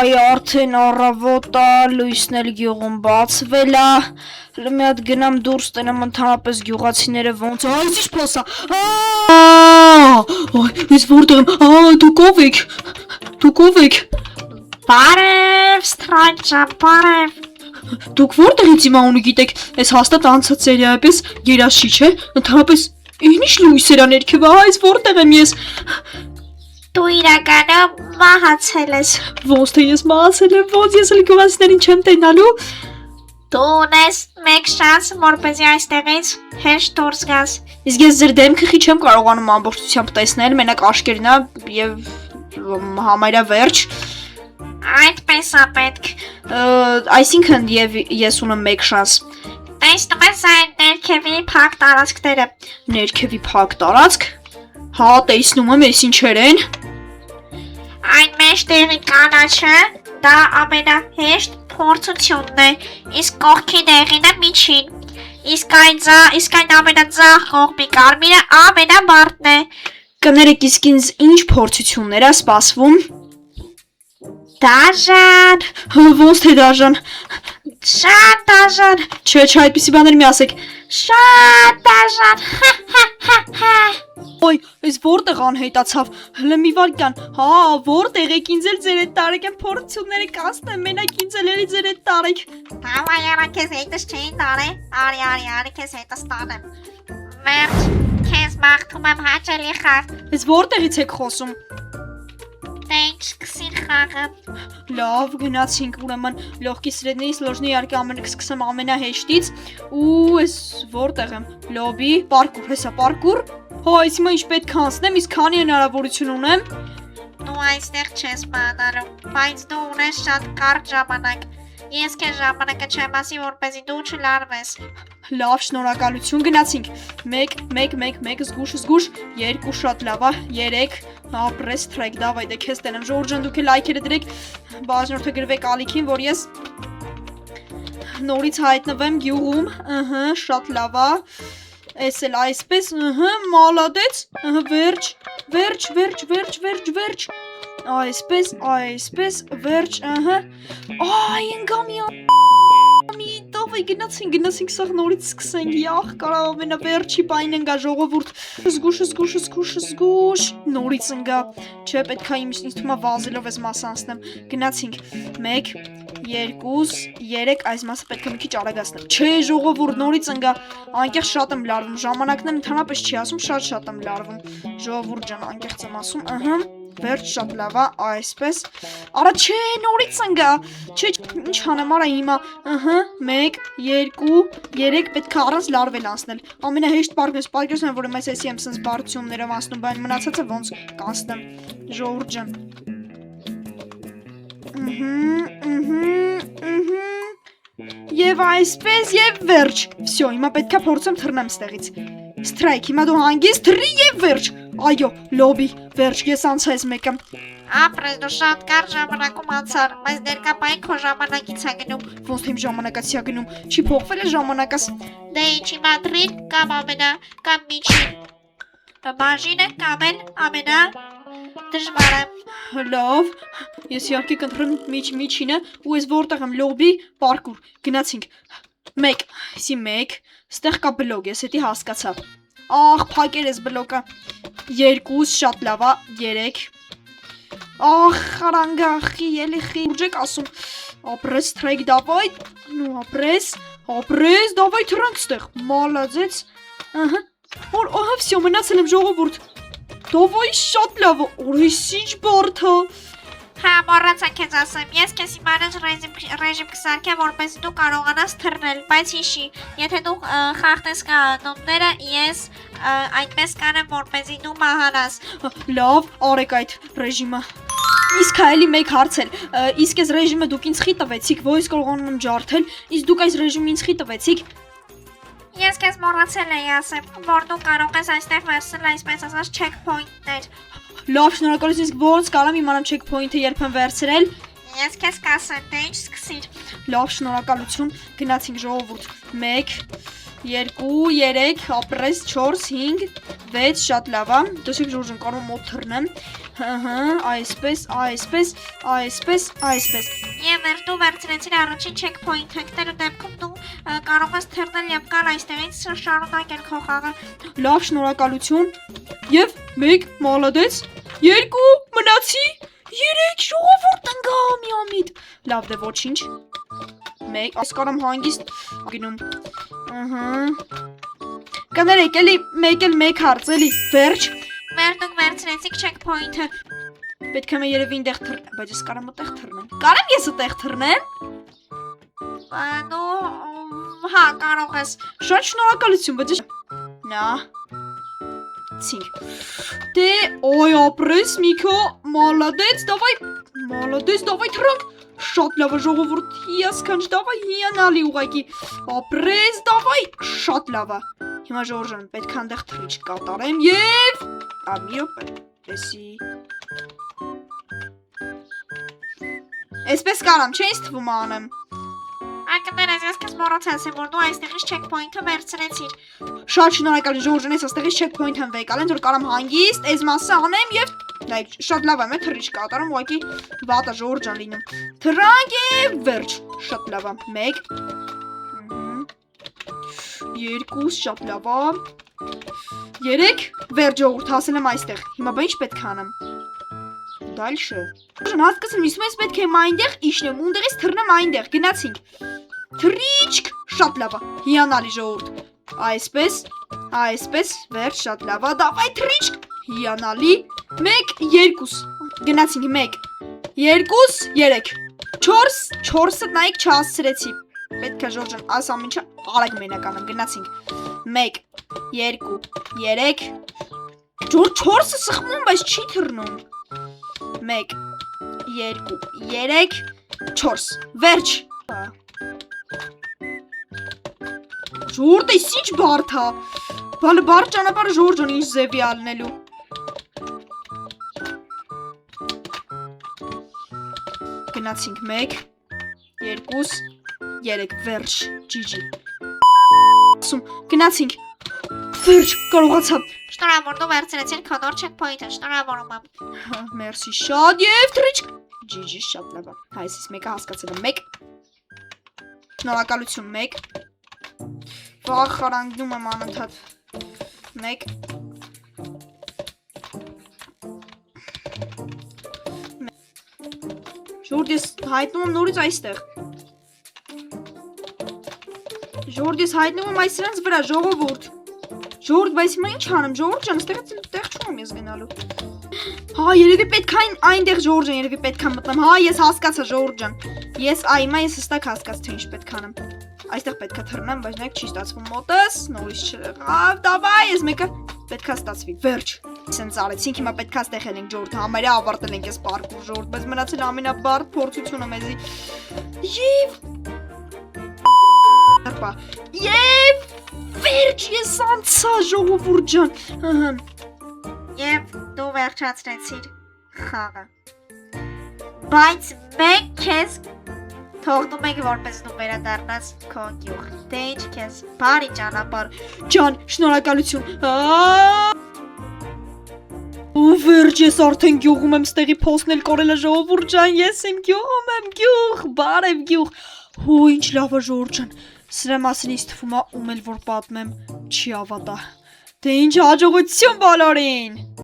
Հայ արդեն առավոտ է, լույսն էլ գյուղում բացվել է։ Մի հատ գնամ դուրս տենամ ընդհանրապես գյուղացիները ոնց է, այս ի՞նչ փոս է։ Այս որտեղ եմ, դուք ով եք։ Բարև, Ստրանջան, բարև։ Դուք որտեղից իմ անունը գիտեք, այս հաստատ անցած սերիայի պես երաշիչ է, ընդհանրապես ինչ լույսեր է ներքևը, այս որտեղ եմ ես։ Դու իրականում մահացել ես։ Ոնց թե ես մահացել եմ, ոնց ես էլ գյուղացիներին չեմ տենալու։ Դու ունես մեկ շանս, որպեսզի այստեղից հեշտ դուրս գաս։ Իսկ ես ձեր դեմքը խի չեմ կարողանում ամբողջությամբ տեսնել, մենակ աշկերն է եւ համարյա վերջ։ Այդպես է պետք։ Այսինքն եւ ես ունեմ մեկ շանս։ Տեսնում ես այն ներքևի փակ տարածքները։ Ներքևի փակ տարածք։ Հա, տեսնում եմ, ես ինչեր են։ Այն մեջտեղի կանաչը դա ամենահեշտ փորձությունն է, իսկ կողքի դեղինը միջին։ Իսկ այն ամենաձախ կողմի կարմիրը ամենաբարդն է։ Կներեք, իսկ ինձ ինչ փորձություններ է սպասվում։ Դաժան։ Ոնց թե դաժան։ Շատ դաժան։ Չէ, այդպիսի բաներ մի ասեք։ Շատ դաժան։ Ոյ, այս որտեղ անհետացավ։ Հələ մի վարքան։ Հա, որտեղ եք ինձ էլ ձեր այդ տարեկան փորձությունները կանցնեմ, մենակ ինձ էլ էլի ձեր այդ տարեք։ Հավա яра քեզ հետս չէին տարե։ Արի քեզ հետս տանեմ։ Վերջ, քեզ մաղթում եմ հաճելի խաղ։ Այս որտեղից եք խոսում։ Դե ինչ սկսիր խաղը։ Լավ, գնացինք ուրեմն լողքի սրեդնից լոժնի իհարկե կսկսեմ ամենահեշտից ու այս որտեղ եմ լոբի, պարկուր, հեսա պարկուր։ Հա, այս հիմա ինչ պետք է անցնեմ, իսկ քանի հնարավորություն ունեմ։ Դու այստեղ չես մահանալու, բայց դու ունես շատ կարճ ժամանակ։ Ես քեզ ժամանակը չեմ ասի, որպեսզի դու չլարվես։ Լավ, շնորհակալություն, գնացինք։ 1 զգուշ, 2 շատ լավ է, 3 ապրես թրեք, դավայ դե քեզ տենեմ, ժողովուրդ դուք էլ լայքերը դրեք, բաժանորդը գրվեք ալիքին, որ ես նորից հայտնվեմ գյուղում, շատ լավ է, ես էլ այսպես, մալադեց, վերջ, այսպես, վերջ, Դավայ գնացինք սաղ նորից սկսենք, յախ կարող ամենավերջի պայն ընգա ժողովուրդ, զգուշ, նորից ընգա, չէ պետք է ինձ թվում է վազելով ես մասը անցնեմ, գնացինք, 1, 2, 3, այս մասը պետք է մի քիչ արագացնեմ, չէ ժողովուրդ նորից ընգա, անկեղծ շատ եմ լարվում, ժամանակն եմ ընդհանրապես չի ասում, շատ եմ լարվում, ժողովուրդ ջան, անկեղծ եմ ասում, Վերջ շատ լավ է, այսպես, արա չէ, նորից ընգա, չէ, ինչ հանեմ արա հիմա, 1, 2, 3, պետք է առանց լարվել անցնել, ամենահեշտ պարկեսն եմ, որ եմ այս եմ սենց բարդություններով անցնում, բայն մնացածը ոնց կանցնեմ, ժողովուրդ ջան, Եվ այսպես և վերջ, վсё, հիմա պետք է փորձեմ թռնեմ ստեղից, Ստրայք, հիմա դու հանգիստ թռի և վերջ, այո, լոբի, վերջ, ես անցա ես մեկը Ապրես դու շատ կարճ ժամանակում անցար, բայց ներկապային քո ժամանակից է գնում Ոնց թե իմ ժամանակացի է գնում, չի փոխվել է ժամանակս Դե ինչի մադրին կամ միջին Բաժինը կամ էլ ամենա դժվարը Լավ, ես իհարկե կընտրեմ միջինը ու ես որտեղ եմ լոբի, պարկուր, գնացինք 1, ստեղ կա բլոգ, ես հետի հասկացա Աղ, փակեր ես բլոգը 2, շատ լավ է, 3 Աղ, խարանգախի, ելի խուրջ եք ասում Ապրես, թրեք, դավայ, ապրես, դավայ թրանք ստեղ, մալածեց Ահա, վсё, մնացել եմ ժողովուրդ Դավայ, շատ լավ, օրիս ինչ բարդ է Հա, մոռացա քեզ ասեմ, ես քեզ իմանաց ռեժիմ կսարքեմ, որպես դու կարողանաս թռնել, բայց հիշի, եթե դու խախտես կանոնները, ես այդպես կանեմ, որպեսզի դու մահանաս Լավ, արեք այդ ռեժիմը Իսկ հայելի մեկ հարց էլ, իսկ այս ռեժիմը դուք ինձ խի տվեցիք, որ ես կարողանում եմ ջարդել, իսկ դուք այս ռեժիմը ինձ խի տվեցիք Ես քեզ մոռացել էի ասեմ, որ դու կարող ես այստեղ վերցնել այսպես ասած checkpoint-ներ Լավ, շնորհակալություն, իսկ ոնց կարամ իմանամ checkpoint-ը երբ եմ վերցրել Ես քեզ կասեմ, դե ինչ սկսիր Լավ, շնորհակալություն, գնացինք ժողովուրդ 1, 2, 3, ապրես 4, 5, 6, շատ լավ է։ Դասիկ Ժորժան կարող մոտ թռնեմ։ Այսպես։ Եվ մեր դու վերցրեցիր առաջին checkpoint-ը, գտելու դեպքում դու կարող ես թռնել եւ գալ այստեղից շարունակել քո խաղը։ Լավ, շնորհակալություն։ Եվ 1, մոլոդեց։ 2, մնացի։ 3, ժողովուրդ ընկա միամիտ։ Լավ, դե ոչինչ։ 1, այս կարամ հանգիստ գնում։ Կներեք, էլի 1 հարց, էլի, վերջ։ Մեր դուք վերցրեցիք checkpoint-ը։ Պետք է მე երևի ինտեղ թռնեմ, բայց ես կարամ այդտեղ թռնեմ։ Կարեմ ես այդտեղ թռնեմ։ Նո, հա, կարող ես։ Շատ շնորհակալություն, բայց ես նա ցինք։ Դե, օй, ապրես Միքո, մալադեց, դավայ թռանք։ Շատ լավ է ժողովուրդ, հիասքանչ, դավայ հիանալի ուղղակի։ Ապրես, դավայ, շատ լավ է։ Հիմա Ժորժան, պետք է այնտեղ թռիչք կատարեմ եւ մի րոպե, էսի։ Այսպես կարամ, չէ՞ ինձ թվում անեմ։ Ակներես, ես քեզ մոռացել եմ, որ դու այստեղից checkpoint-ը վերցրեցիր։ Շատ շնորհակալ եմ Ժորժան, ես այստեղից checkpoint եմ վեկալ, որ կարամ հանգիստ այս մասը անեմ եւ շատ լավ եմ, թռիչք կատարում, ուղղակի վատը Ժորժան լինում։ Թռանք եւ վերջ։ Շատ լավ է։ 1 2 շատ լավ է 3 վերջ ժողովուրդ հասել եմ այստեղ։ Հիմա բա ինչ պետք է անեմ։ Դալշը։ Ժան հասկացել, իսկ ես պետք է այնտեղ իջնեմ, ունդերից թռնեմ այնտեղ, գնացինք։ Թռիչք, շատ լավ է, հիանալի ժողովուրդ։ Այսպես, վերջ, շատ լավ է, դավայ թռիչք, հիանալի։ 1 2 գնացինք 1 2 3 4-ը նայեք չհասցրեցի։ Պետք է Ժորժան այս ամենը արագ մենակ անեմ, գնացինք 1 2 3 4-ը սխմում, բայց չի թռնում 1 2 3 4 վերջ Ժորժը ինչ բարդ է բալը բարդ ճանապարհը Ժորժան ինչ ձևի ալնելու Գնացինք 1 2 3 վերջ GG Գնացինք վերջ կարողացա Շնորհավոր դու վերցրեցիր քո նոր checkpoint-ը, շնորհավորում եմ։ Մերսի շատ եւ թռիչք GG շատ լավ է։ Այսից մեկը հասկացել եմ 1 Շնորհակալություն 1 Վաղ խարանգնում եմ անընդհատ 1 Ժորժ ես հայտնում եմ նորից այստեղ Ժորժ ես հայտնում եմ այս սրանց վրա ժողովուրդ Ժորժ, բայց հիմա ինչ անեմ, Ժորժ ջան, այստեղից տեղ չունեմ ես գնալու։ Հա, երևի պետք է այնտեղ Ժորժ ջան, երևի պետք է մտնեմ։ Հա, ես հասկացա Ժորժ ջան։ Հիմա ես հստակ հասկացա թե ինչ պետք է անեմ։ Այստեղ պետք է թռնեմ, բայց նայեք չի ստացվում մոտս, նորից չեղավ, դավայ, ես մեկը պետք է ստացվի։ Վերջ։ Սենց արեցինք, հիմա պետք է ստեղել ենք Ժորժ, համարյա ավարտել ենք այս պարկուր Ժորժ, բայց մնացել ամենաբարդ փորձությունը մեզի։ Եվ վերջ ես անցա ժողովուրդ ջան։ Եվ դու վերջացրեցիր խաղը։ Բայց մենք քեզ թողնում ենք որպես դու վերադառնաս քո գյուղ։ Դե ինչ քեզ բարի ճանապարհ։ Ջան, շնորհակալություն։ Ու վերջ ես արդեն գյուղում եմ ստեղի փոսնել կորելը ժողովուրդ ջան, ես իմ գյուղում եմ գյուղ, բարև գյուղ։ Հո ինչ լավ է ժողովուրդ ջան։ Սրա մասին ինձ թվում է ում էլ որ պատմեմ չի ավատա։ Դե ինչ հաջողություն բոլորին։